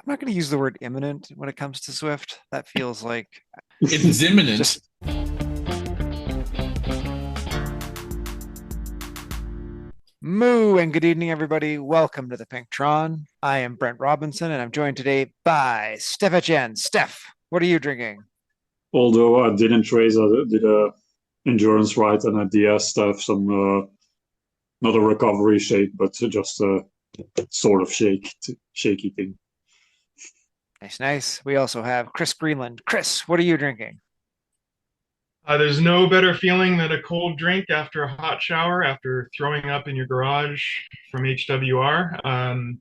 I'm not going to use the word imminent when it comes to Zwift. That feels like It's imminent. just moo. And good evening, everybody. Welcome to the Pinktron. I am Brent Robinson, and I'm joined today by Stef Etienne. Stef, what are you drinking? Although I didn't race, I did a endurance ride and a DS stuff, some not a recovery shake, but just a sort of shaky thing. Nice, nice. We also have Chris Greenland. Chris, what are you drinking? There's no better feeling than a cold drink after a hot shower, after throwing up in your garage from HWR.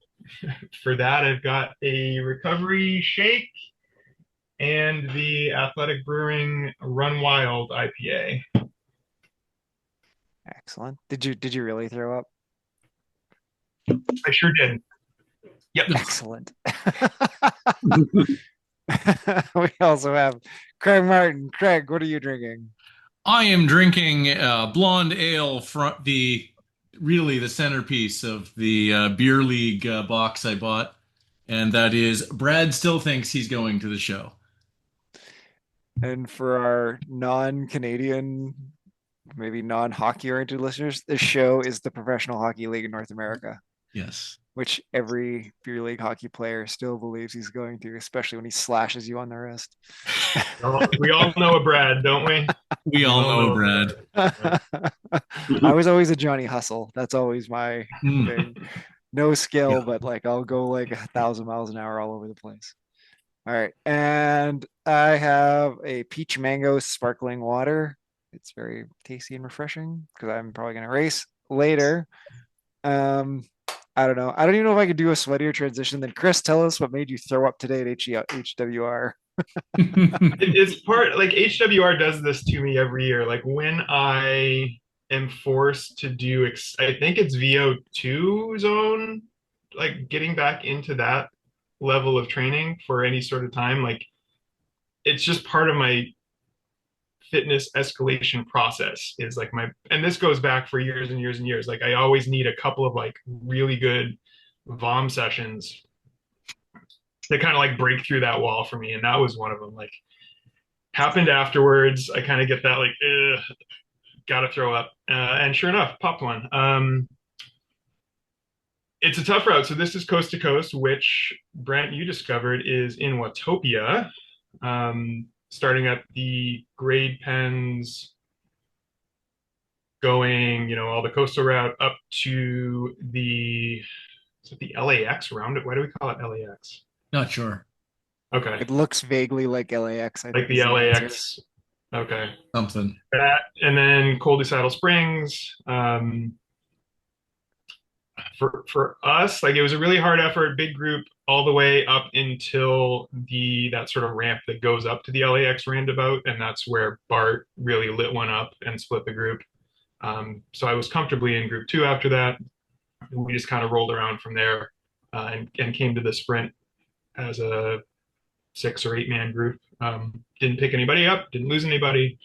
For that, I've got a recovery shake and the Athletic Brewing Run Wild IPA. Excellent. Did you really throw up? I sure did. Yep. Excellent. We also have Craig Martin. Craig, what are you drinking? I am drinking blonde ale from the centerpiece of the beer league box I bought, and that is Brad still thinks he's going to the show. And for our non-Canadian, maybe non-hockey oriented listeners, this show is the Professional Hockey League in North America, Yes. which every beer league hockey player still believes he's going to, especially when he slashes you on the wrist. We all know a Brad, don't we? We all know Brad. I was always a Johnny Hustle. That's always my thing. No skill, Yeah. but like I'll go like 1,000 miles an hour all over the place. All right. And I have a peach mango sparkling water. It's very tasty and refreshing because I'm probably going to race later. Um, I don't know. I don't even know if I could do a sweatier transition than Chris. Tell us what made you throw up today at HWR. It's part like HWR does this to me every year. Like when I am forced to do, I think it's VO2 zone, like getting back into that level of training for any sort of time. Like it's just part of my fitness escalation process is like and this goes back for years and years and years. Like I always need a couple of like really good vom sessions to kind of like break through that wall for me. And that was one of them. Like happened afterwards. I kind of get that like, gotta throw up. And sure enough, popped one. It's a tough route. So this is coast to coast, which Brent, you discovered is in Watopia, starting at the grade pens, going, all the coastal route up to is it the LAX round? Why do we call it LAX? Not sure. Okay. It looks vaguely like LAX, I Like think the is the answer. LAX. Okay. Something. That, and then Coldy Saddle Springs. For us, like it was a really hard effort, big group all the way up until that sort of ramp that goes up to the LAX roundabout, and that's where Bart really lit one up and split the group. So I was comfortably in group two after that. We just kind of rolled around from there, and came to the sprint as a 6 or 8 man group. Didn't pick anybody up, didn't lose anybody.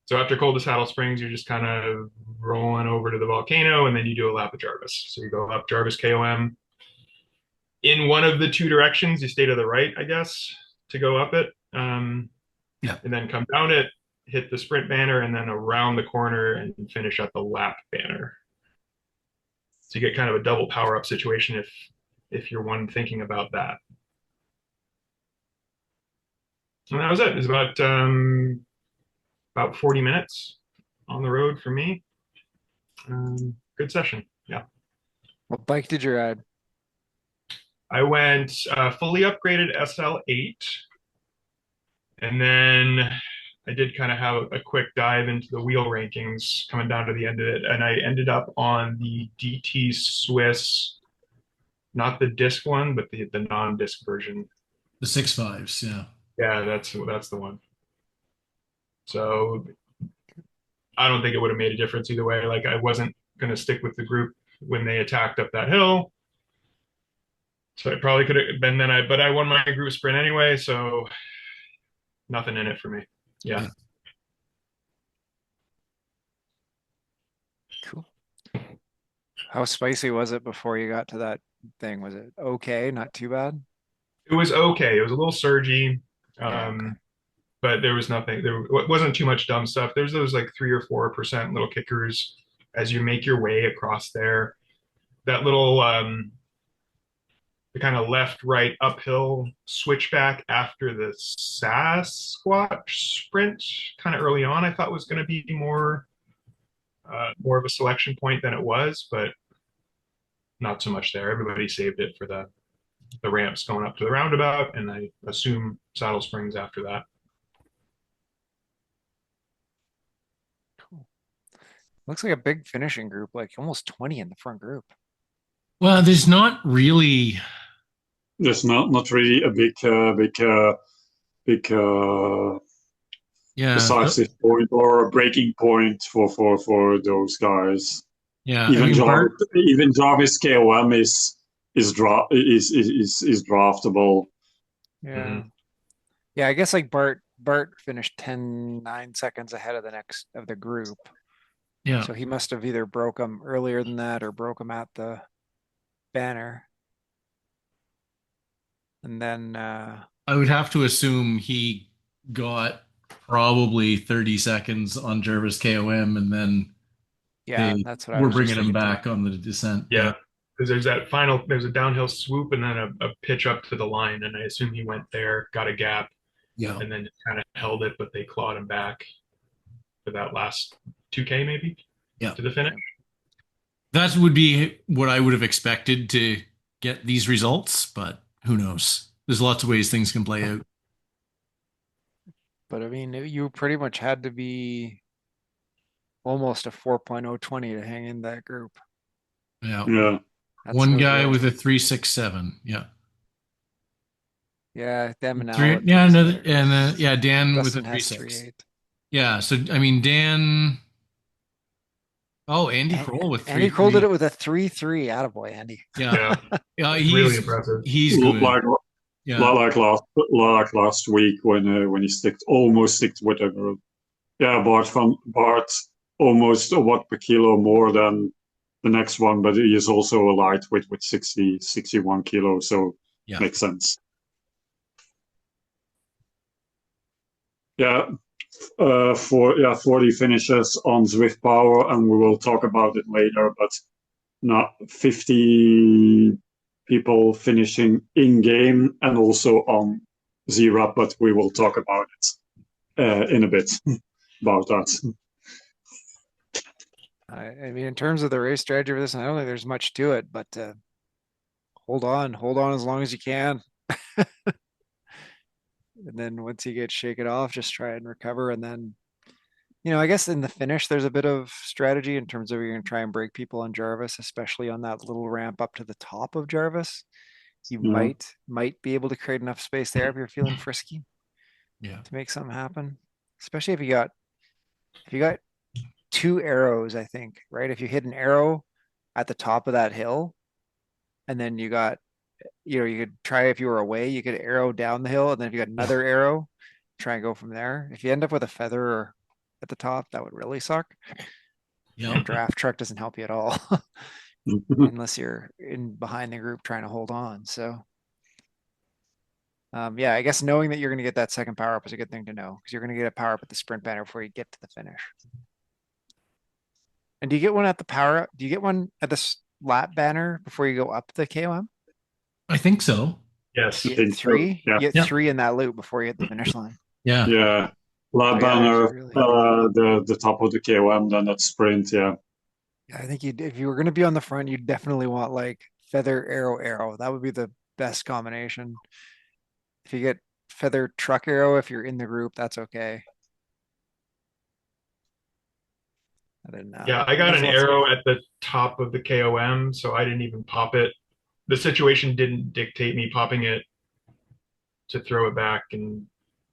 So after Coldest Saddle Springs, you're just kind of rolling over to the volcano, and then you do a lap of Jarvis. So you go up Jarvis KOM. In one of the two directions, you stay to the right, I guess, to go up it. Yeah. And then come down it, hit the sprint banner, and then around the corner and finish at the lap banner. So you get kind of a double power up situation if you're one thinking about that. And that was it. It was about 40 minutes on the road for me. Good session. Yeah. What bike did you ride? I went fully upgraded SL8. And then I did kind of have a quick dive into the wheel rankings coming down to the end of it. And I ended up on the DT Swiss, not the disc one, but the non-disc version. The 6.5s, yeah. Yeah, that's the one. So I don't think it would have made a difference either way. Like I wasn't going to stick with the group when they attacked up that hill. So I probably could have been but I won my group sprint anyway. So nothing in it for me. Yeah. Cool. How spicy was it before you got to that thing? Was it okay? Not too bad? It was okay. It was a little surgy, Yeah, okay. but there was nothing. There wasn't too much dumb stuff. There's those like 3 or 4% little kickers as you make your way across there. That little the kind of left right uphill switchback after the Sasquatch sprint kind of early on I thought was going to be more of a selection point than it was, but not so much there. Everybody saved it for the ramps going up to the roundabout, and I assume Saddle Springs after that. Cool. Looks like a big finishing group, like almost 20 in the front group. Well, there's not really. There's not really a big Yeah. decisive point or a breaking point for those guys. Yeah. Even I mean, Bart, even Jarvis KOM is draftable. Yeah. Mhm. Yeah, I guess like Bart finished 10.9 seconds ahead of the next of the group. yeah. So he must have either broke him earlier than that or broke him at the banner. And then I would have to assume he got probably 30 seconds on Jarvis KOM, and then yeah, they that's what I were was just bringing him thinking too. back on the descent. Yeah, because there's a downhill swoop and then a pitch up to the line, and I assume he went there, got a gap, Yeah. and then just kind of held it, but they clawed him back for that last 2K maybe Yeah. to the finish. That would be what I would have expected to get these results, but who knows? There's lots of ways things can play out. But I mean, you pretty much had to be almost a 4.020 to hang in that group. Yeah. Yeah. That's One no guy joke. with a 367. Yeah. Yeah, them and Three, Al. yeah, another, and yeah, Dan with a Dustin has 3.6. 3.8. Yeah, so I mean Dan. Oh, Andy Kroll with Andy Kroll did 3.3. it with a 3.3. Attaboy, Andy. Yeah, Yeah, yeah, it's really impressive. he's good. Yeah, Like last week when he almost sticked with a group. Yeah, Bart almost a watt per kilo more than the next one, but he is also a lightweight with 61 kilos, so yeah. makes sense. Yeah, 40 finishes on Zwift Power, and we will talk about it later. But not 50 people finishing in game and also on Z-Rap, but we will talk about it in a bit about that. I mean, in terms of the race strategy for this, I don't think there's much to it, but hold on as long as you can. And then once you get shake it off, just try and recover. And then, I guess in the finish, there's a bit of strategy in terms of you're going to try and break people on Jarvis, especially on that little ramp up to the top of Jarvis. You Yeah. might be able to create enough space there if you're feeling frisky Yeah. to make something happen. Especially if you got 2 arrows, I think, right? If you hit an arrow at the top of that hill, and then you got, you could try if you were away, you could arrow down the hill, and then if you got another arrow, try and go from there. If you end up with a feather at the top, that would really suck. Yeah. Draft truck doesn't help you at all unless you're in behind the group trying to hold on. So yeah, I guess knowing that you're going to get that second power up is a good thing to know, because you're going to get a power up at the sprint banner before you get to the finish. And do you get one at the power up? Do you get one at the lap banner before you go up the KOM? I think so. Yes. You get 3? Yeah. You get 3 in that loop before you hit the finish line. Yeah. Yeah. Lap banner, the top of the KOM, then that sprint, yeah. I think if you were going to be on the front, you'd definitely want like feather, arrow. That would be the best combination. If you get feather, truck, arrow, if you're in the group, that's okay. Yeah, I got an arrow at the top of the KOM, so I didn't even pop it. The situation didn't dictate me popping it to throw it back and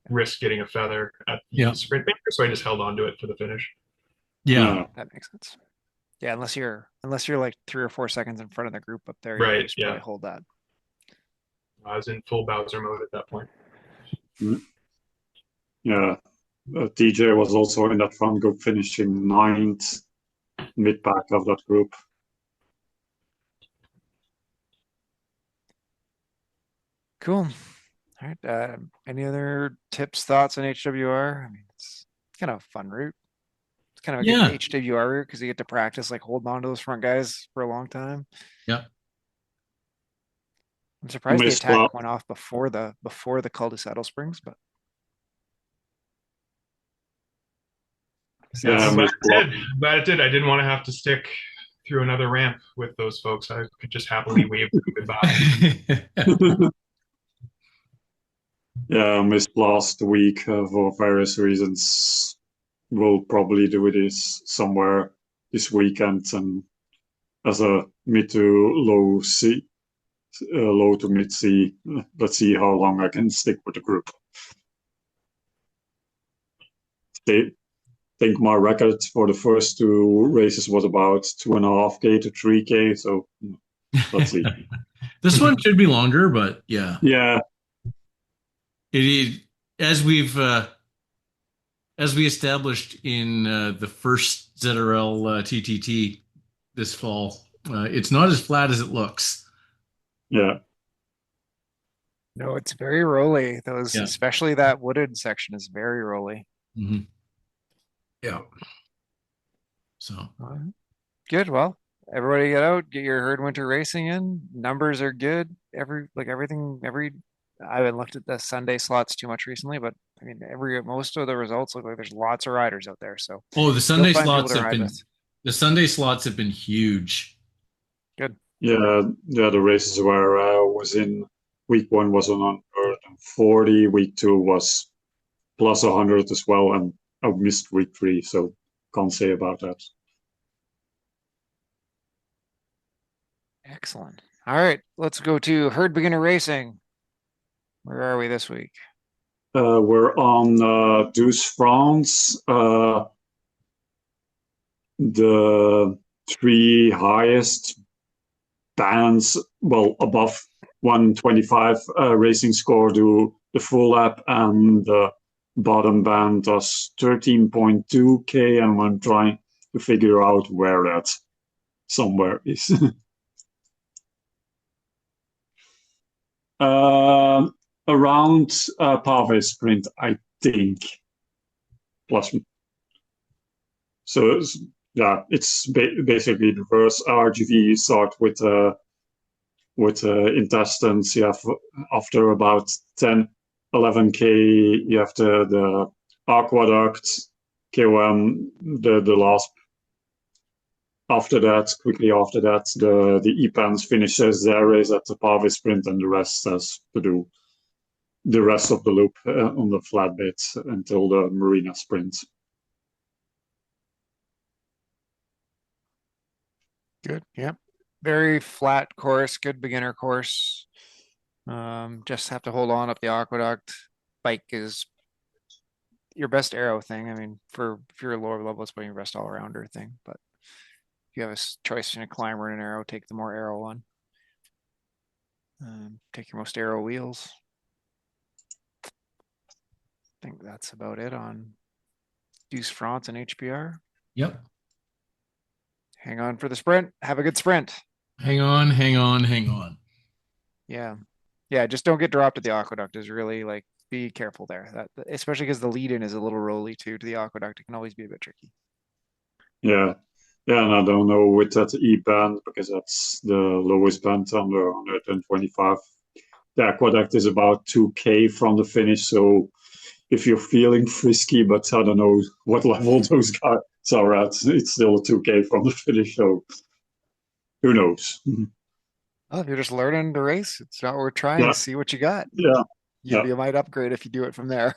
risk getting a feather at the sprint banner, so I just held on to it for the finish. Yeah. That makes sense. Yeah, unless you're like 3 or 4 seconds in front of the group up there, right? You just probably hold that. I was in full Bowser mode at that point. Yeah, DJ was also in that front group, finishing 9th, mid-pack of that group. Cool. All right. Any other tips, thoughts on HWR? I mean, it's kind of a fun route. It's kind of a good Yeah. HWR route because you get to practice like holding on to those front guys for a long time. Yeah. I'm surprised the Missed Plow. attack went off before the Cul de Saddle Springs, but Yeah, I'm since glad Missed it Plow. did. I'm glad it did. I didn't want to have to stick through another ramp with those folks. I could just happily wave them goodbye. Yeah, missed last week for various reasons. We'll probably do this somewhere this weekend and as a mid to low C, low to mid C. Let's see how long I can stick with the group. They think my record for the first two races was about 2.5K to 3K. So let's see. This one should be longer, but yeah, Yeah, it as we established in the first ZRL TTT this fall, it's not as flat as it looks. yeah. no, it's very rolly. Those, Yeah. especially that wooded section, is very rolly. Mm-hmm. Yeah. So Good. Well, everybody get out, get your herd winter racing in. Numbers are good. I haven't looked at the Sunday slots too much recently, but I mean, most of the results look like there's lots of riders out there. So oh, you'll find people to ride with. the Sunday slots have been huge. Good. Yeah, the races where I was in week one was on 140, week two was plus 100 as well, and I missed week three, so can't say about that. Excellent. All right, let's go to herd beginner racing. Where are we this week? We're on Douce France. The three highest bands, well, above 125 racing score do the full lap, and the bottom band does 13.2K, and I'm trying to figure out where that somewhere is. Around Pave Sprint, I think. Plus, so yeah, it's basically the reverse. RGV you start with intestines. You have after about 10, 11K, you have the aqueduct, KOM, the last. After that, quickly after that, the EPANS finishes their race at the Pave Sprint, and the rest has to do the rest of the loop on the flat bits until the Marina Sprint. Good. Yep. Very flat course, good beginner course. Just have to hold on up the aqueduct. Bike is your best aero thing. I mean, if you're a lower level, it's probably your best all rounder thing. But if you have a choice between a climber and an aero, take the more aero one. Take your most aero wheels. I think that's about it on Douce France and HBR. Yep. Hang on for the sprint. Have a good sprint. Hang on, hang on, hang on. Yeah. Yeah, just don't get dropped at the aqueduct is really like be careful there. That especially because the lead in is a little rolly too to the aqueduct. It can always be a bit tricky. Yeah. Yeah, and I don't know with that E band because that's the lowest band under 125. The aqueduct is about 2K from the finish, so if you're feeling frisky, but I don't know what level those guys are at, it's still 2K from the finish, so who knows? Well, if you're just learning to race, it's not worth trying. Yeah. See what you got. Yeah. You might upgrade if you do it from there.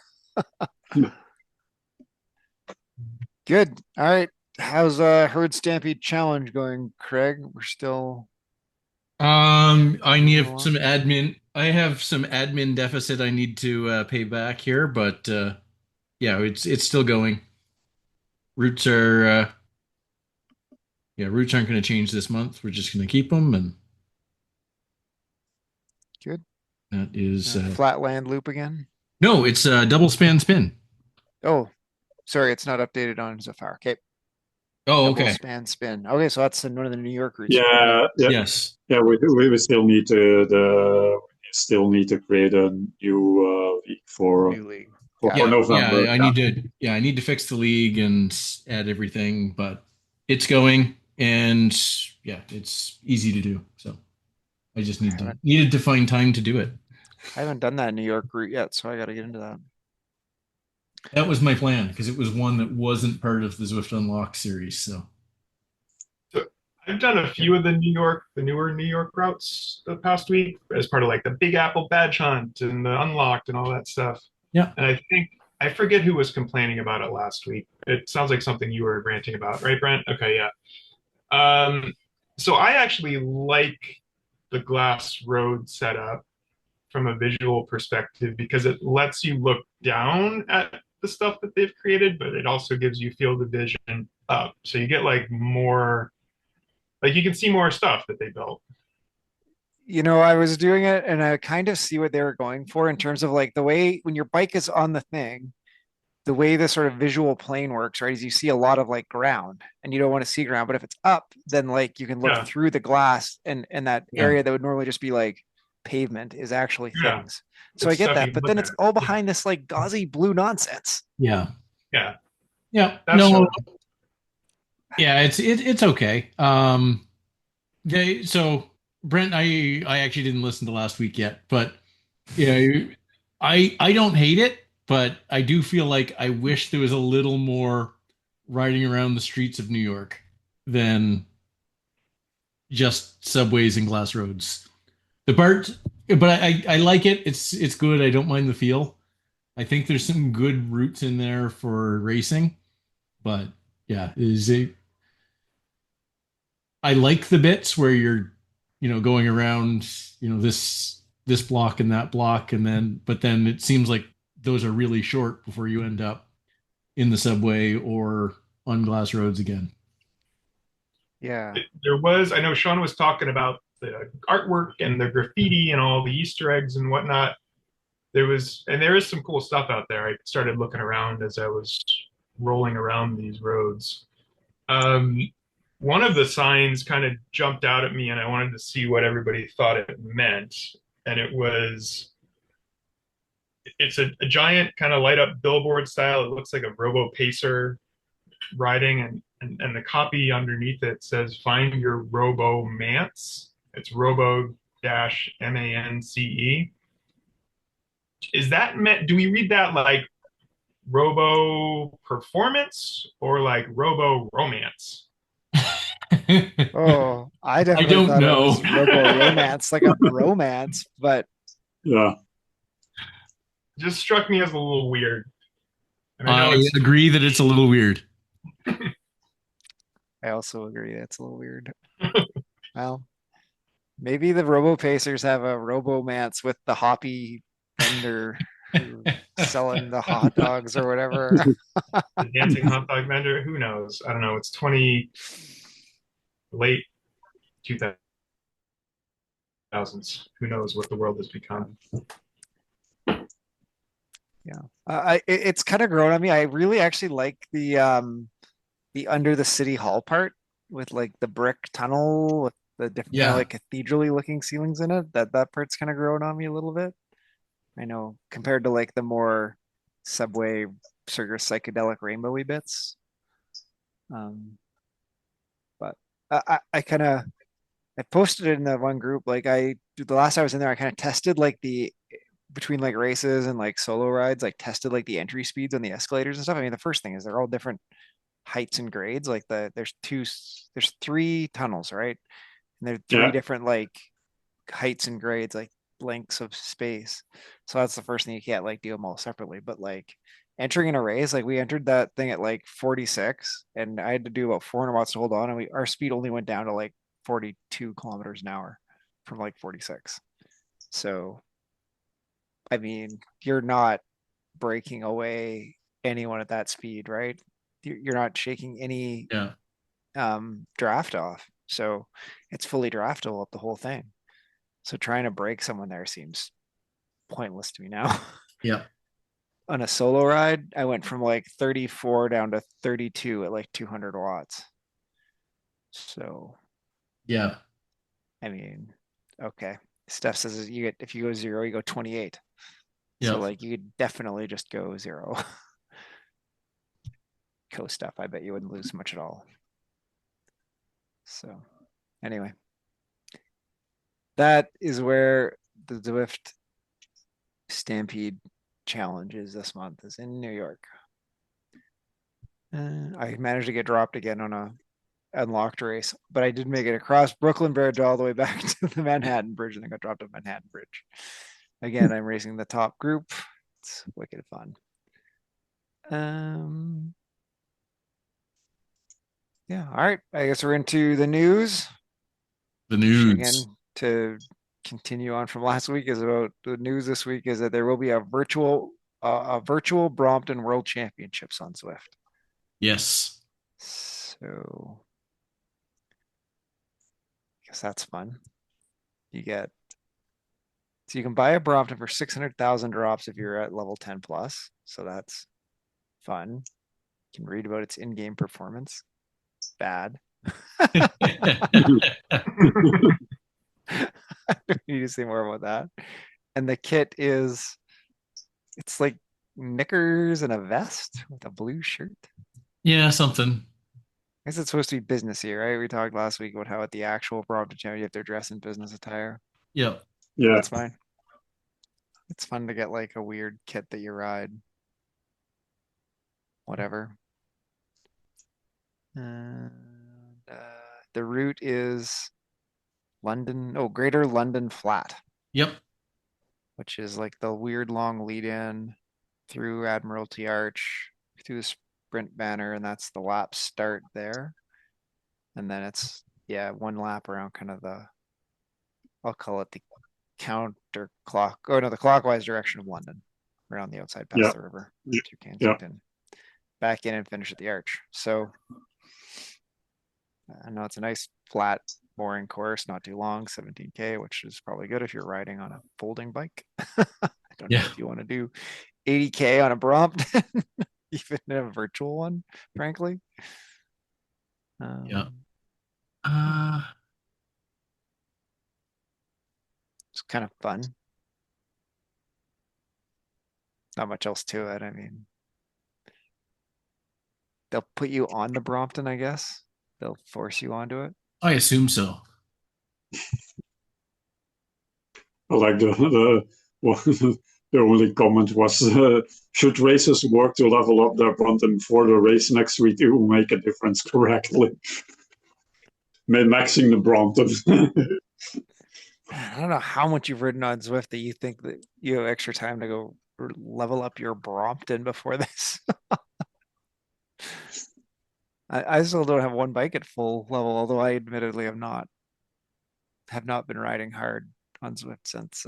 Good. All right. How's Herd Stampede Challenge going, Craig? We're still I need some admin. I have some admin deficit I need to pay back here, but yeah, it's still going. Routes are routes aren't going to change this month. We're just going to keep them, and good. that is Flatland loop again. no, it's double span spin. Oh, sorry, it's not updated on Zafar. Okay. Oh, Double okay. span spin. Okay, so that's one of the New York routes. Yeah. Yes. Yeah, we still need the still need to create a new league for New league. November. I need to fix the league and add everything, but it's going, and yeah, it's easy to do. So I just needed to find time to do it. I haven't done that New York route yet, so I got to get into that. That was my plan because it was one that wasn't part of the Zwift Unlock series. So I've done a few of the newer New York routes the past week as part of like the Big Apple Badge Hunt and the Unlocked and all that stuff. yeah, And I forget who was complaining about it last week. It sounds like something you were ranting about, right, Brent? Okay, yeah. So I actually like the glass road setup from a visual perspective because it lets you look down at the stuff that they've created, but it also gives you field of vision up. So you get like more, like you can see more stuff that they built. You know, I was doing it and I kind of see what they were going for in terms of like the way when your bike is on the thing, the way the sort of visual plane works, right, is you see a lot of like ground and you don't want to see ground. But if it's up, then like you can look Yeah, through the glass and that yeah, area that would normally just be like pavement is actually yeah. things. So I It's get stuff you that. can But look then it's at. all behind this like gauzy blue nonsense. yeah, Yeah, yeah. that's No, fun. yeah, it's okay. So Brent, I actually didn't listen to last week yet, but yeah, I don't hate it, but I do feel like I wish there was a little more riding around the streets of New York than just subways and glass roads. The part, but I like it. It's good. I don't mind the feel. I think there's some good routes in there for racing, but yeah, I like the bits where you're, going around, this block and that block, and then it seems like those are really short before you end up in the subway or on glass roads again. Yeah. I know Sean was talking about the artwork and the graffiti and all the Easter eggs and whatnot. There is some cool stuff out there. I started looking around as I was rolling around these roads. Um, One of the signs kind of jumped out at me, and I wanted to see what everybody thought it meant. And it's a giant kind of light up billboard style. It looks like a robo pacer riding, and the copy underneath it says "Find your robo mance." It's robo dash MANCE. Is that meant? Do we read that like robo performance or like robo romance? Oh, I I definitely don't thought it know. was robo romance, like a bromance, but Yeah, Just struck me as a little weird. And I know I it's agree that it's a little weird. I also agree that's a little weird. Well, maybe the Robo Pacers have a Robomance with the hoppy vendor who selling the hot dogs or whatever. the dancing hot dog vendor. Who knows? I don't know. It's late 2000s. Who knows what the world has become? Yeah. It's kind of grown on me. I really actually like the under the city hall part with like the brick tunnel with the different kind of Yeah, like cathedral-y looking ceilings in it. That part's kind of grown on me a little bit. I know compared to like the more subway sort of psychedelic rainbowy bits. Um, but I kind of I posted it in the one group. Like the last time I was in there, I kind of tested like the between like races and like solo rides, like tested like the entry speeds on the escalators and stuff. I mean, the first thing is they're all different heights and grades. Like there's three tunnels, right? And there's three yeah, different like heights and grades, like lengths of space. So that's the first thing you can't like do them all separately. But like entering in a race, like we entered that thing at like 46, and I had to do about 400 watts to hold on, and our speed only went down to like 42 kilometers an hour from like 46. So I mean, you're not breaking away anyone at that speed, right? You're not shaking any yeah, draft off. So it's fully draftable up the whole thing. So trying to break someone there seems pointless to me now. yeah, On a solo ride, I went from like 34 down to 32 at like 200 watts. So, yeah. I mean, okay. Stef says you get, if you go 0, you go 28. So Yep. like you could definitely just go 0. Co-stuff, I bet you wouldn't lose much at all. So anyway, that is where the Zwift Stampede challenge is this month, is in New York. I managed to get dropped again on a unlocked race, but I did make it across Brooklyn Bridge all the way back to the Manhattan Bridge, and I got dropped at Manhattan Bridge. Again, I'm racing the top group. It's wicked fun. Yeah, all right. I guess we're into the news. The Which, news. again, to continue on from last week, is about the news this week is that there will be a virtual Brompton World Championships on Zwift. Yes. So I guess that's fun. So you can buy a Brompton for 600,000 drops if you're at level 10 plus. So that's fun. You can read about its in-game performance. Bad. I don't need to say more about that. And the kit it's like knickers and a vest with a blue shirt. Yeah, something. I guess it's supposed to be businessy, right? We talked last week about how at the actual Brompton Challenge you have to dress in business attire. Yep. Yeah. That's fine. It's fun to get like a weird kit that you ride. Whatever. And, the route is Greater London Flat, Yep. which is like the weird long lead in through Admiralty Arch, through the sprint banner, and that's the lap start there. And then it's, one lap around kind of I'll call it the the clockwise direction of London, around the outside past the river to Kensington, back in and finish at the arch. So I know it's a nice flat boring course, not too long, 17K, which is probably good if you're riding on a folding bike. I don't know if you want to do 80K on a Brompton, even in a virtual one, frankly. It's kind of fun. Not much else to it. I mean, they'll put you on the Brompton, I guess. They'll force you onto it. I assume so. I like the only comment was, should racers work to level up their Brompton for the race next week to make a difference correctly? Maxing the Brompton. I don't know how much you've ridden on Zwift that you think that you have extra time to go level up your Brompton before this. I still don't have one bike at full level, although I admittedly have not been riding hard on Zwift since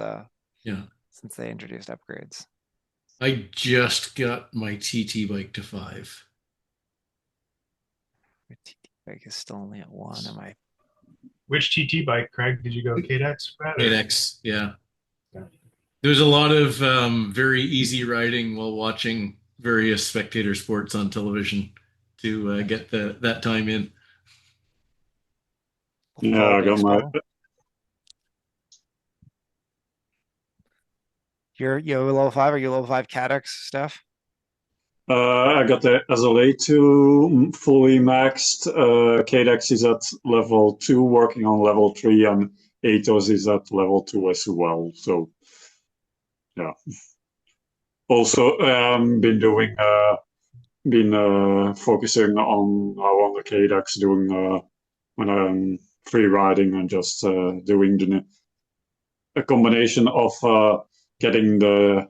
they introduced upgrades. I just got my TT bike to 5. My TT bike is still only at 1. Am I? Which TT bike, Craig? Did you go KDX? KDX, yeah. There's a lot of very easy riding while watching various spectator sports on television to get that time in. Yeah, I got my. You're level 5. Are you level 5 KDX, Stef? I got the SLA2 fully maxed. KDX is at level 2, working on level 3, and Atos is at level 2 as well. So, yeah. Also, been focusing on the KDX, doing when I'm free riding and just doing a combination of getting the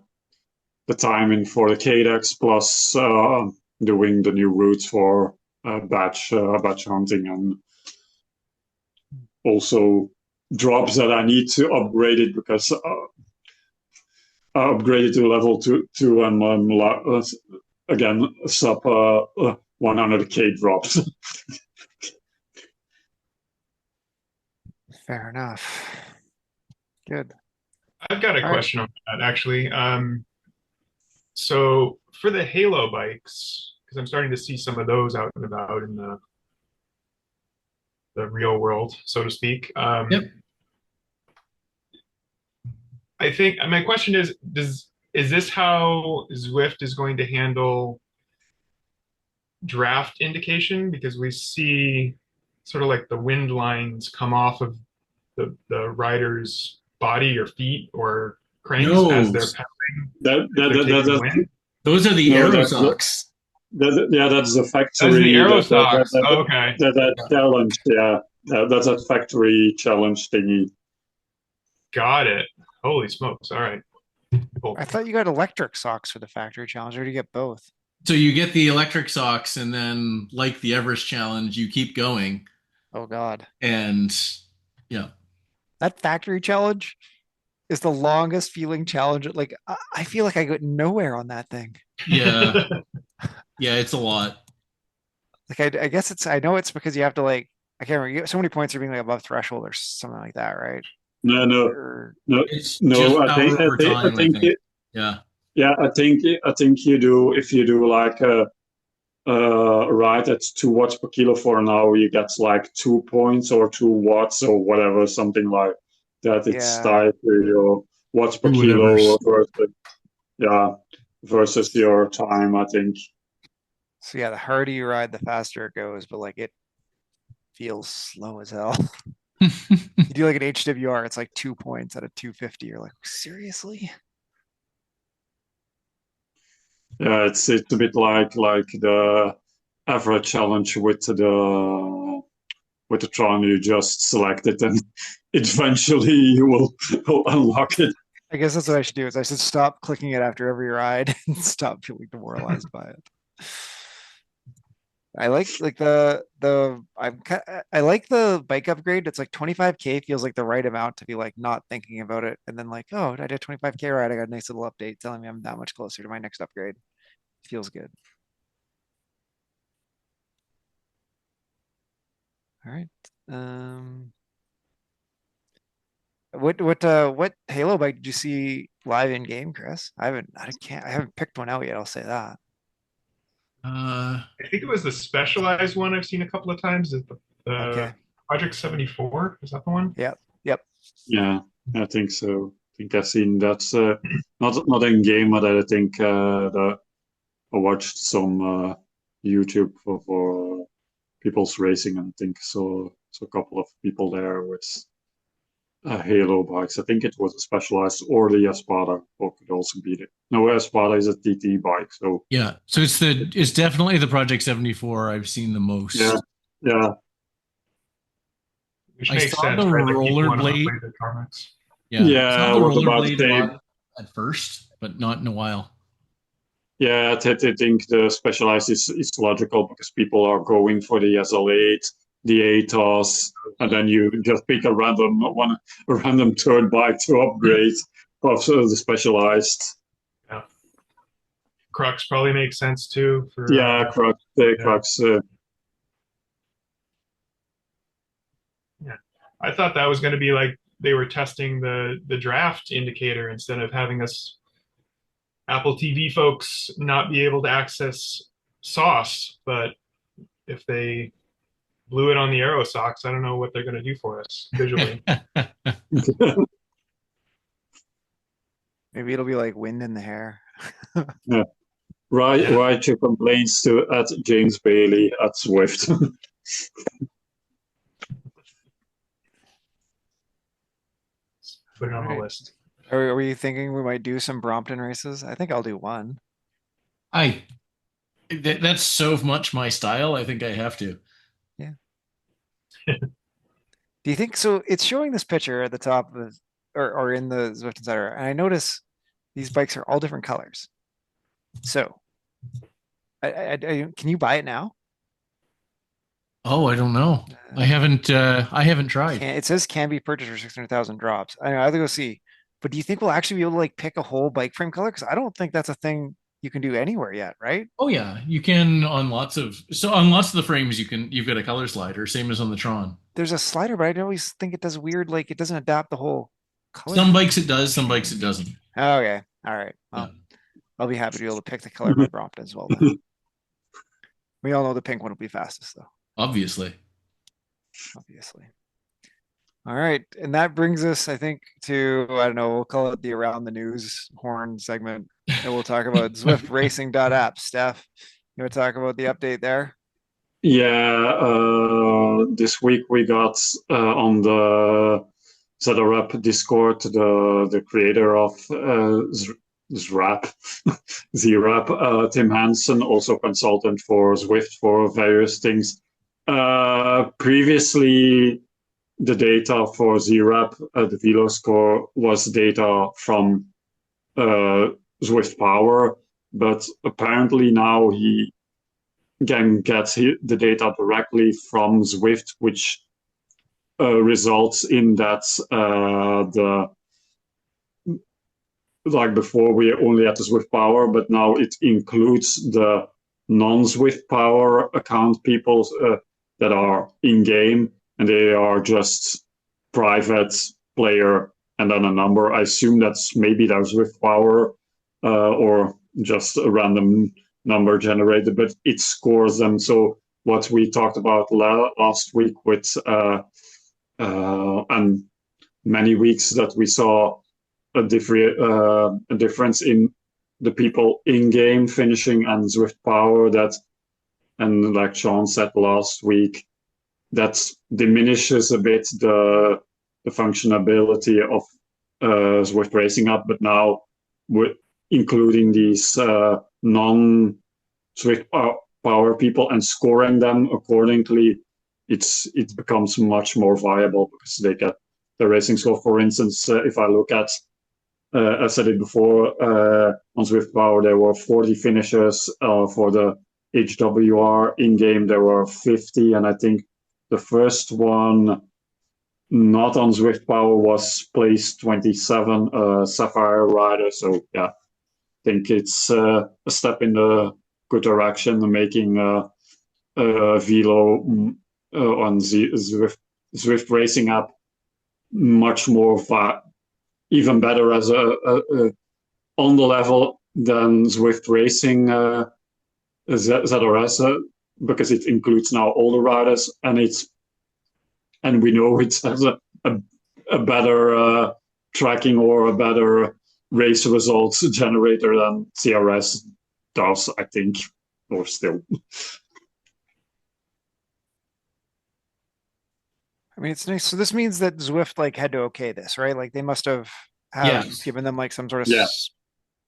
time in for the KDX plus doing the new routes for batch hunting, and also drops that I need to upgrade it because I upgraded to level 2 and I'm again sub 100K drops. Fair enough. Good. I've got a question on that actually. So for the Halo bikes, because I'm starting to see some of those out and about in the real world, so to speak. Yep. I think my question is this how Zwift is going to handle draft indication? Because we see sort of like the wind lines come off of the rider's body or feet or cranks as No, they're pedaling That if that they're that, that, taking that wind. those are the no, aero that's the, socks. yeah, that's the That's the factory arrow socks. Oh, okay. that challenge. Yeah, that's a factory challenge thingy. Got it. Holy smokes. All right. Cool. I thought you got electric socks for the factory challenge, or do you get both? So you get the electric socks, and then like the Everest challenge, you keep going. Oh God. And yeah, That factory challenge is the longest feeling challenge. Like I feel like I got nowhere on that thing. yeah, yeah, it's a lot. Like I guess it's I know it's because you have to like I can't remember. You get so many points are being like above threshold or something like that, right? No, no, Or no, It's just no. power over time, I think. Yeah. Yeah, I think you do if you do like a ride at 2 watts per kilo for an hour, you get like 2 points or 2 watts or whatever, something like that. It's yeah. tied to your watts per Do kilo whatever's. versus yeah versus your time. I think. So yeah, the harder you ride, the faster it goes, but like it feels slow as hell. You do like an HWR, it's like 2 points out of 250. You're like, seriously? Yeah, it's a bit like the average challenge with the Tron you just selected, and eventually you will unlock it. I guess that's what I should do is I should stop clicking it after every ride and stop feeling demoralized by it. I like I like the bike upgrade. It's like 25K feels like the right amount to be like not thinking about it. And then like, oh, I did a 25K ride. I got a nice little update telling me I'm that much closer to my next upgrade. Feels good. All right. Um, what Halo bike did you see live in game, Chris? I haven't picked one out yet. I'll say that. Uh, I think it was the specialized one I've seen a couple of times. Is the Okay. Project 74? Is that the one? Yep. Yep. Yeah, I think so. I think I've seen that. Not in game, but I think I watched some YouTube for people's racing, and I think saw a couple of people there with Halo bikes. I think it was a specialized or the Espada, or could also be it. No, Espada is a TT bike, so yeah. So it's definitely the Project 74 I've seen the yeah, most. yeah. Which I makes saw the sense, right? Like people want to rollerblade. play the comics. Yeah, I saw Yeah, I the was about to rollerblade a say. lot at first, but not in a while. Yeah, I think the specialized is logical because people are going for the SL8, the ATOS, and then you just pick a random third bike to upgrade of the specialized. Yeah. Crux probably makes sense too for Yeah, yeah. Crux. Yeah. I thought that was going to be like they were testing the draft indicator instead of having us Apple TV folks not be able to access sauce. But if they blew it on the Aero socks, I don't know what they're going to do for us visually. Maybe it'll be like wind in the hair. Yeah. Yeah. Write your complaints to at James Bailey at Zwift. Put it All on the right. list. Are we thinking we might do some Brompton races? I think I'll do one. I that's so much my style. I think I have to. Yeah. Do you think so? It's showing this picture at the top of or in the Zwift Insider, and I notice these bikes are all different colors. So, can you buy it now? Oh, I don't know. I haven't. I haven't tried. It says can be purchased for 600,000 drops. I know, I have to go see. But do you think we'll actually be able to like pick a whole bike frame color? Because I don't think that's a thing you can do anywhere yet, right? Oh yeah, you can on lots of the frames you've got a color slider, same as on the Tron. There's a slider, but I always think it does weird, like it doesn't adapt the whole color. Some bikes it does, some bikes it doesn't. Okay. All right. Yeah. Well, I'll be happy to be able to pick the color of my Brompton as well then. We all know the pink one will be fastest though, Obviously. obviously. All right. And that brings us, I think, to, I don't know, we'll call it the Around the News horn segment. And we'll talk about ZwiftRacing.app. Steph, you want to talk about the update there? Yeah, this week we got on the ZRAP Discord the creator of ZRAP, ZRAP, Tim Hansen, also consultant for Zwift for various things. Previously, the data for ZRAP, the Velo score, was data from Zwift Power, but apparently now he can get the data directly from Zwift, which results in that the like before we only had the Zwift Power, but now it includes the non-Zwift Power account people that are in game, and they are just private player and then a number. I assume that's maybe their Zwift Power or just a random number generated, but it scores them. So what we talked about last week with and many weeks that we saw a difference in the people in game finishing and Zwift Power, that, and like Sean said last week, that diminishes a bit the functionality of Zwift Racing App. But now we're including these non Zwift Power people and scoring them accordingly, it becomes much more viable because they get the racing score. For instance, if I look at I said it before, on Zwift Power, there were 40 finishes. For the HWR in-game, there were 50. And I think the first one, not on Zwift Power, was place 27, Sapphire Rider. So, yeah, I think it's a step in the good direction, making Velo on the Zwift Racing app much more even better as on the level than Zwift Racing ZRS, because it includes now all the riders, and we know it has a better tracking or a better race results generator than CRS does, I think, or still. I mean, it's nice. So this means that Zwift had to okay this, right? Like they must have Yes. given them some sort of Yeah.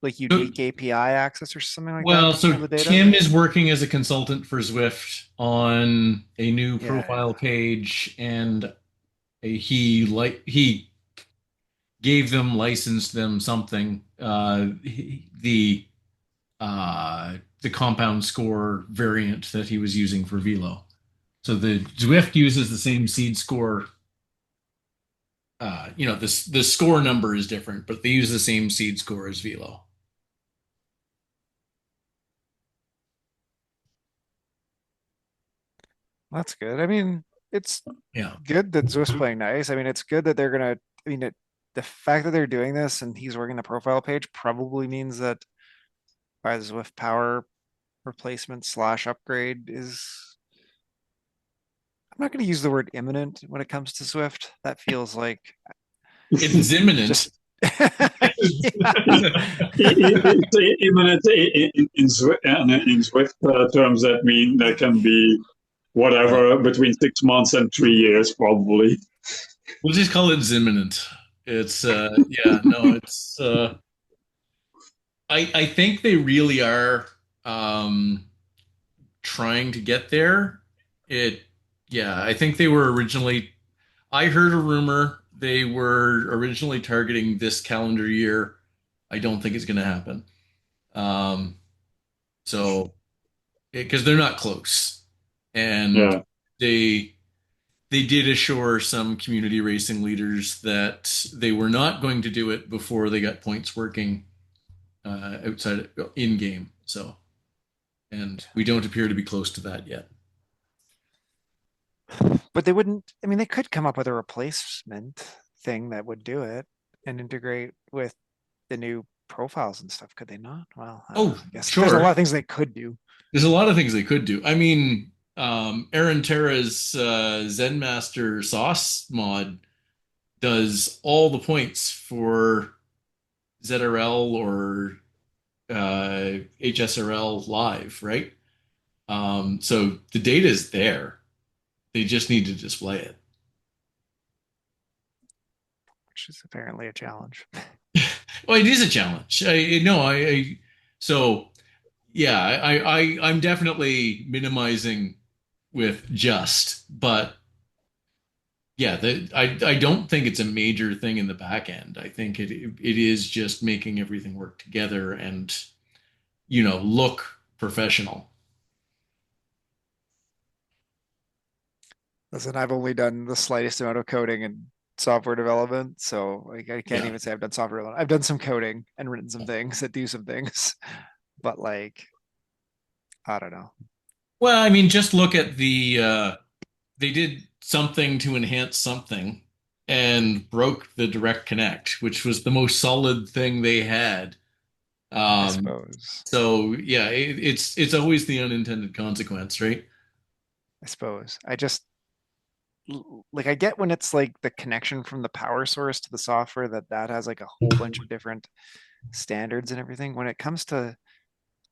unique API access or something like Well, that so to the data. Tim is working as a consultant for Zwift on a new Yeah, profile page, and he gave them, licensed them something. The compound score variant that he was using for Velo. So the Zwift uses the same seed score. The score number is different, but they use the same seed score as Velo. that's good. I mean, it's Yeah. good that Zwift's playing nice. I mean, it's good that they're gonna. I mean, the fact that they're doing this and he's working the profile page probably means that by the Zwift Power replacement / upgrade is. I'm not going to use the word imminent when it comes to Zwift. That feels like It's imminent. just. It's imminent in Zwift terms. That mean that can be whatever between 6 months and 3 years, probably. We'll just call it Zimminent. It's it's I think they really are trying to get there. I think they were originally, I heard a rumor they were originally targeting this calendar year. I don't think it's going to happen. So because they're not close, and Yeah. they did assure some community racing leaders that they were not going to do it before they got points working outside in game. So, and we don't appear to be close to that yet. But they wouldn't. I mean, they could come up with a replacement thing that would do it and integrate with the new profiles and stuff. Could they not? Well, I guess sure. There's a lot of things they could do. There's a lot of things they could do. I mean, Aaron Terra's Zen Master sauce mod does all the points for ZRL or HSRL live, right? So the data is there. They just need to display it. which is apparently a challenge. Well, it is a challenge. So yeah, I'm definitely minimizing with just, but yeah, I don't think it's a major thing in the back end. I think it is just making everything work together and look professional. Listen, I've only done the slightest amount of coding and software development, so like, I can't Yeah. even say I've done software development. I've done some coding and written some things that do some things, but like, I don't know. Well, I mean, just look at they did something to enhance something and broke the direct connect, which was the most solid thing they had. I Um, suppose. so yeah, it's always the unintended consequence, right? I suppose. Like I get when it's like the connection from the power source to the software that has like a whole bunch of different standards and everything. When it comes to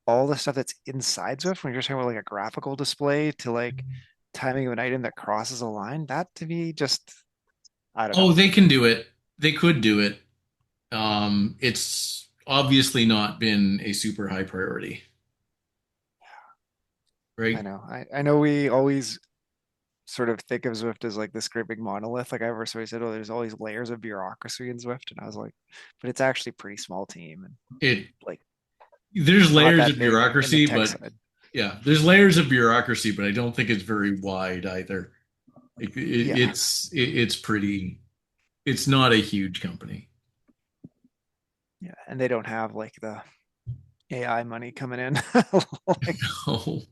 all the stuff that's inside Zwift, when you're talking about like a graphical display to like timing of an item that crosses a line, that to me just, I don't Oh, know. they can do it. They could do it. It's obviously not been a super high priority, I right? know. I know we always sort of think of Zwift as like this great big monolith. Like I ever so said, oh, there's all these layers of bureaucracy in Zwift. And I was like, but it's actually a pretty small team and It like there's not layers that of big in the bureaucracy, tech but side. yeah, there's layers of bureaucracy, but I don't think it's very wide either. Yeah. It's pretty. It's not a huge company. Yeah. And they don't have like the AI money coming in. Like Oh,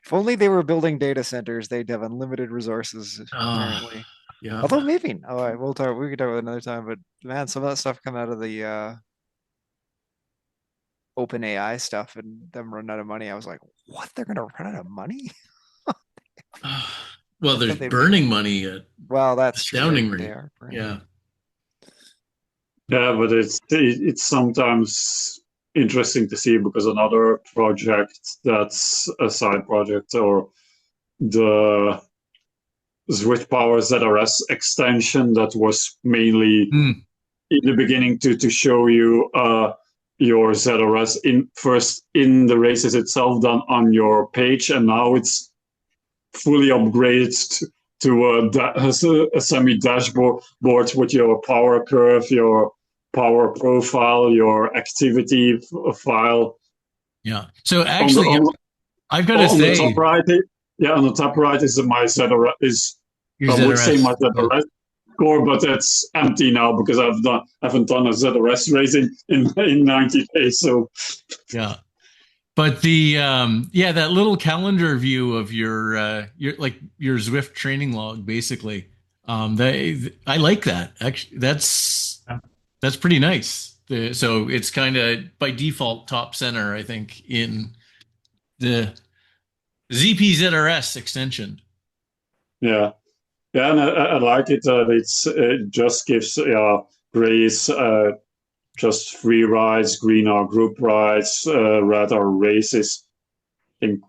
if only they were building data centers, they'd have unlimited resources, ah, apparently. yeah. Although maybe, all right, we can talk about it another time, but man, some of that stuff come out of the open AI stuff and them running out of money. I was like, what? They're gonna run out of money? Well, I there's thought they'd make burning money at well, that's true. astounding They rate. are burning. Yeah. Yeah, but it's sometimes interesting to see because another project that's a side project or the Zwift Power ZRS extension that was mainly Mm. in the beginning to show you your ZRS in first in the races itself done on your page, and now it's fully upgraded to a semi dashboard with your power curve, your power profile, your activity file. Yeah. So On the actually, I've got to on the top say, right, yeah, on the top right is my ZRS. Is your I would say ZRS. my Yeah. ZRS score, but it's empty now because I haven't done a ZRS racing in 90 days. So Yeah. But that little calendar view of your Zwift training log, basically. I like that. Actually, that's pretty nice. So it's kind of by default top center, I think, in the ZPZRS extension. yeah. Yeah, and I like it. It just gives grays just free rides, green are group rides, red are races. I think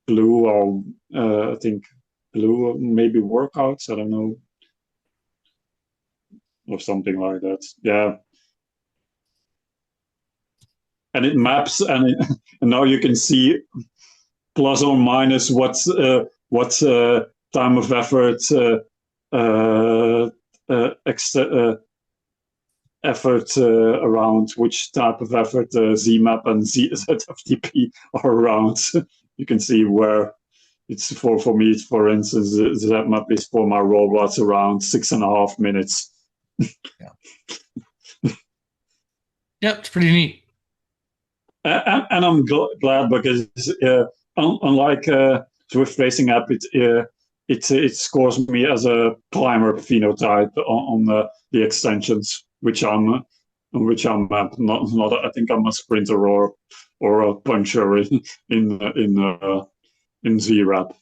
blue are I think blue maybe workouts. I don't know, or something like that. Yeah, and it maps and now you can see plus or minus what time of effort uh, effort around which type of effort ZMAP and ZFTP are around. You can see where it's for me, for instance, ZMAP is for my robots around 6.5 minutes. Yep, it's pretty neat. And I'm glad because unlike Zwift Racing app, it scores me as a climber phenotype on the extensions, which I'm not. I think I'm a sprinter or a puncher in ZRAP.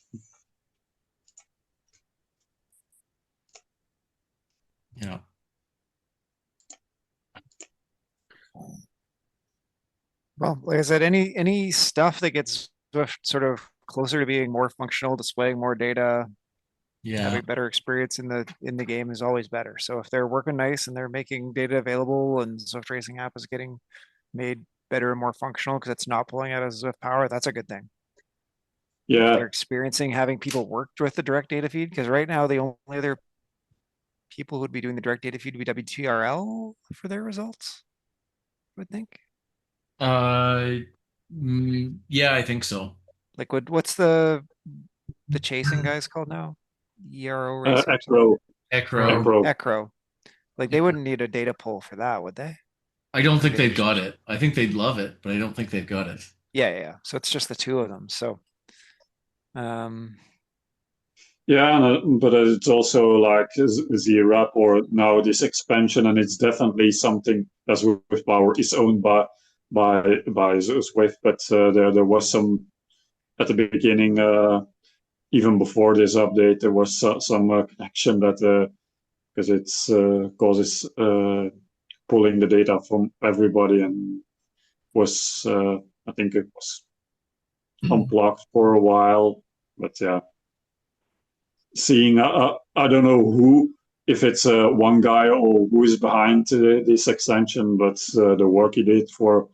Well, like I said, any stuff that gets Swift sort of closer to being more functional, displaying more data, Yeah. having better experience in the game is always better. So if they're working nice and they're making data available and Zwift Racing app is getting made better and more functional because it's not pulling out of Zwift power, that's a good thing. If they're Yeah, experiencing having people worked with the direct data feed, because right now the only other people who would be doing the direct data feed would be WTRL for their results, I would think. Uh, yeah, I think so. Like what's the chasing guys called now? ERO Racing or something? Acro, Acro. Acro. Acro. Acro. Like Yeah. they wouldn't need a data pull for that, would they? I don't Or think data they've got extraction. it. I think they'd love it, but I don't think they've got it. Yeah. So it's just the two of them. So um Yeah, but it's also like the rap or now this expansion, and it's definitely something that's with power is owned by Zwift. But there was some at the beginning, even before this update, there was some connection that because it's causes pulling the data from everybody and was I think it was unblocked for a while. But yeah, seeing I don't know who if it's one guy or who is behind this extension, but the work he did for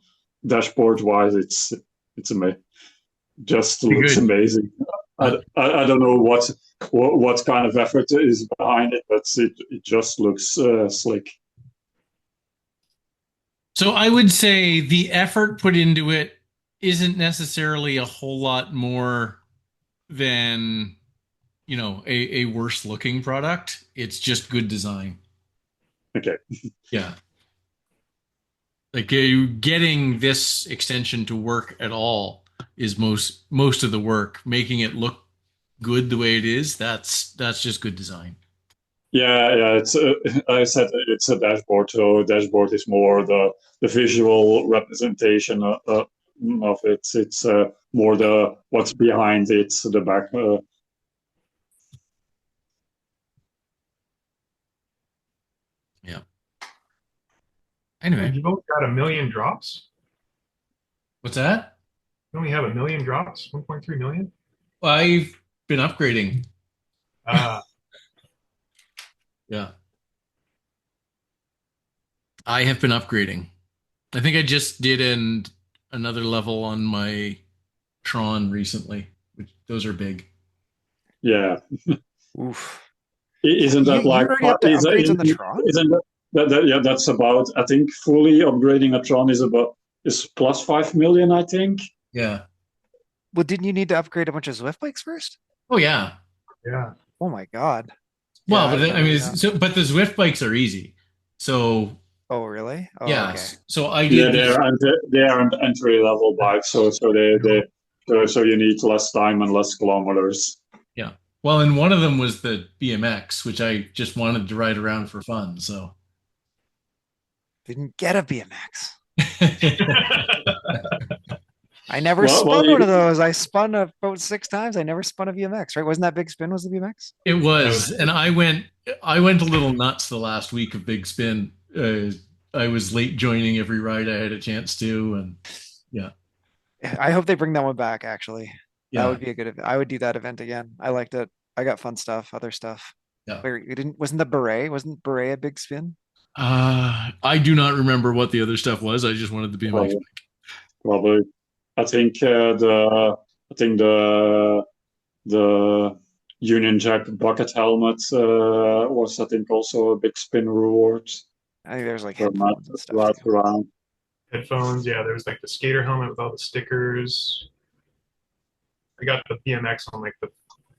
dashboard wise, it's amazing. Just looks Good. amazing. I don't know what kind of effort is behind it, but it just looks slick. So I would say the effort put into it isn't necessarily a whole lot more than, a worse looking product. It's just good design. Okay. Yeah. Like you getting this extension to work at all is most of the work. Making it look good the way it is, that's just good design. Yeah. It's I said it's a dashboard, so dashboard is more the visual representation of it. It's more the what's behind it, the back. Yeah. Dude, Anyway, you've only got a million drops? what's that? You only have a million drops? 1.3 million? I've been upgrading. Uh, Yeah. I have been upgrading. I think I just did another level on my Tron recently, which those are big. Yeah, oof. isn't You that you're like already up to is upgrades on the Tron? isn't yeah, that's about I think fully upgrading a Tron is plus 5 million, I think. Yeah. Well, didn't you need to upgrade a bunch of Zwift bikes first? Oh yeah. yeah. Oh my God. Yeah, Well, I but would I never mean, do that. but the Zwift bikes are easy. So Oh, really? Oh, yeah. okay. So I Yeah, did this. they are an entry level bikes, so so you need less time and less kilometers. Yeah. Well, and one of them was the BMX, which I just wanted to ride around for fun. So Didn't get a BMX. I never Well, spun one of those. I spun about six times. I never spun a BMX, right? Wasn't that Big Spin was the BMX? it That was, was and I went a little nuts the last week of Big Spin. I was late joining every ride I had a chance to, and yeah, I hope they bring that one back, actually. That yeah, would be a good event. I would do that event again. I liked it. I got fun stuff, other stuff. yeah. Where you didn't wasn't the beret? Wasn't beret a big spin? I do not remember what the other stuff was. I just wanted the BMX. probably, probably. I think I think the Union Jack bucket helmet was I think also a big spin reward I think there's like for headphones and stuff right too. around. headphones. Yeah, there was like the skater helmet with all the stickers. I got the BMX on like the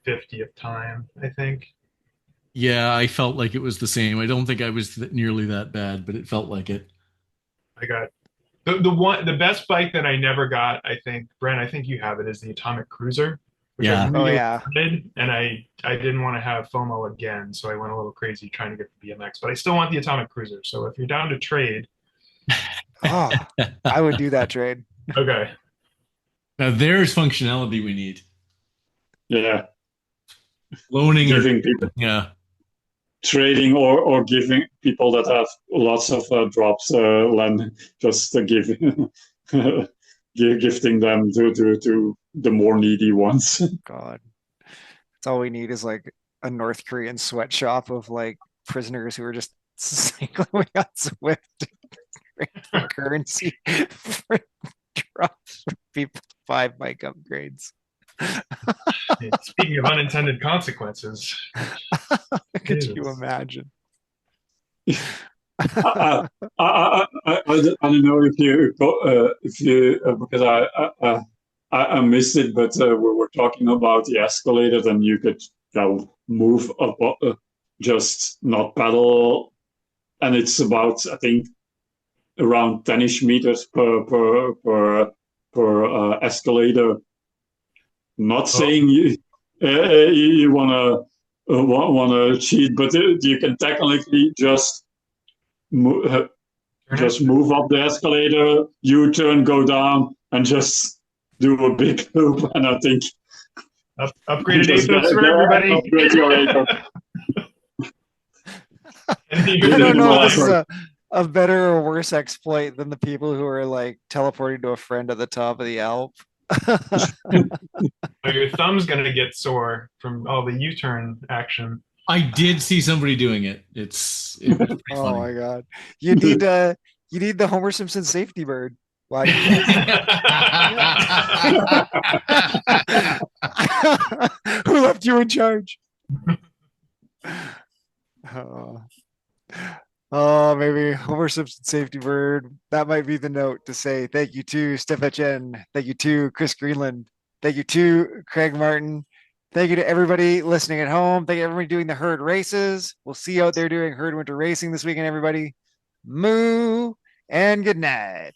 50th time, I think. Yeah, I felt like it was the same. I don't think I was nearly that bad, but it felt like it. I got the best bike that I never got, I think, Brent, I think you have it, is the Atomic Cruiser, which I Yeah. Oh really yeah. wanted, and I didn't want to have FOMO again, so I went a little crazy trying to get the BMX, but I still want the Atomic Cruiser. So if you're down to trade, Oh, I would do that trade. okay. Now there's functionality we need. Yeah, Loaning or giving people yeah. trading or giving people that have lots of drops, just give gifting them to the more needy ones. God, that's all we need is like a North Korean sweatshop of like prisoners who are just cycling on Zwift for currency for drops for people to buy bike upgrades. Speaking of unintended consequences, Could you Jesus. imagine? I don't know if you because I missed it, but we were talking about the escalators, and you could move up, just not pedal, and it's about, I think, around 10-ish meters per escalator. Not saying you wanna cheat, but you can technically just move up the escalator, U-turn, go down, and just do a big loop. And I think Upgraded just ethos for everybody. upgrade your ethos. I don't know if this is a better or worse exploit than the people who are like teleporting to a friend at the top of the Alp. Your thumb's gonna get sore from all the U-turn action. I did see somebody doing it. It's pretty Oh funny. my God. You need the Homer Simpson safety bird. Why? Who left you in charge? Oh, maybe Homer Simpson safety bird. That might be the note to say thank you to Stef Chen. Thank you to Chris Greenland. Thank you to Craig Martin. Thank you to everybody listening at home. Thank you everybody doing the herd races. We'll see you out there doing herd winter racing this weekend, everybody. Moo and good night.